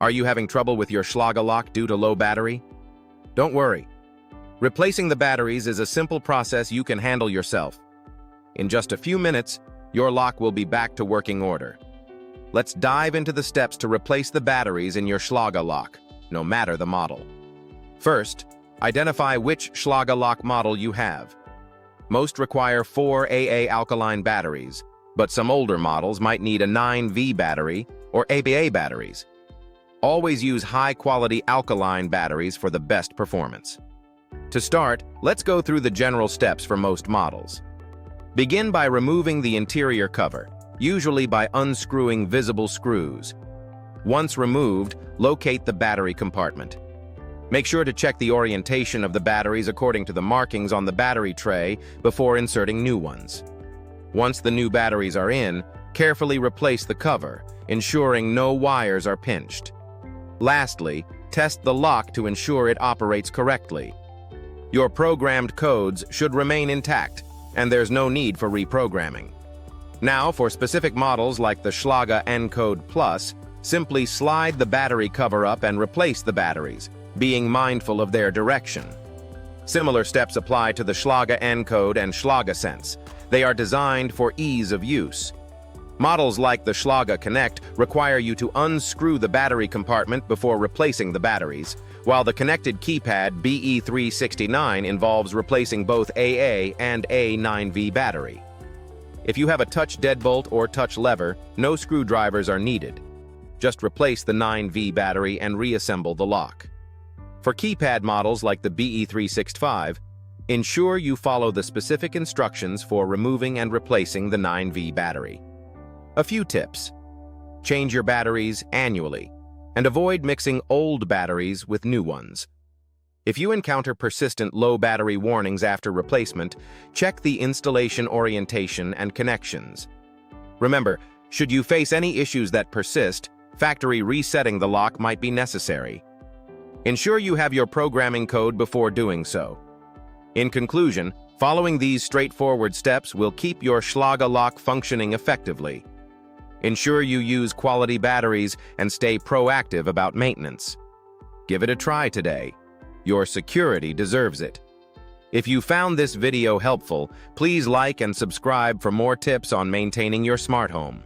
Are you having trouble with your Schlage lock due to low battery? Don't worry. Replacing the batteries is a simple process you can handle yourself. In just a few minutes, your lock will be back to working order. Let's dive into the steps to replace the batteries in your Schlage lock, no matter the model. First, identify which Schlage lock model you have. Most require 4 AA alkaline batteries, but some older models might need a 9V battery or ABA batteries. Always use high-quality alkaline batteries for the best performance. To start, let's go through the general steps for most models. Begin by removing the interior cover, usually by unscrewing visible screws. Once removed, locate the battery compartment. Make sure to check the orientation of the batteries according to the markings on the battery tray before inserting new ones. Once the new batteries are in, carefully replace the cover, ensuring no wires are pinched. Lastly, test the lock to ensure it operates correctly. Your programmed codes should remain intact, and there's no need for reprogramming. Now, for specific models like the Schlage Encode Plus, simply slide the battery cover up and replace the batteries, being mindful of their direction. Similar steps apply to the Schlage Encode and Schlage Sense. They are designed for ease of use. Models like the Schlage Connect require you to unscrew the battery compartment before replacing the batteries, while the connected keypad BE369 involves replacing both AA and A9V battery. If you have a touch deadbolt or touch lever, no screwdrivers are needed. Just replace the 9V battery and reassemble the lock. For keypad models like the BE365, ensure you follow the specific instructions for removing and replacing the 9V battery. A few tips. Change your batteries annually, and avoid mixing old batteries with new ones. If you encounter persistent low battery warnings after replacement, check the installation orientation and connections. Remember, should you face any issues that persist, factory resetting the lock might be necessary. Ensure you have your programming code before doing so. In conclusion, following these straightforward steps will keep your Schlage lock functioning effectively. Ensure you use quality batteries and stay proactive about maintenance. Give it a try today. Your security deserves it. If you found this video helpful, please like and subscribe for more tips on maintaining your smart home.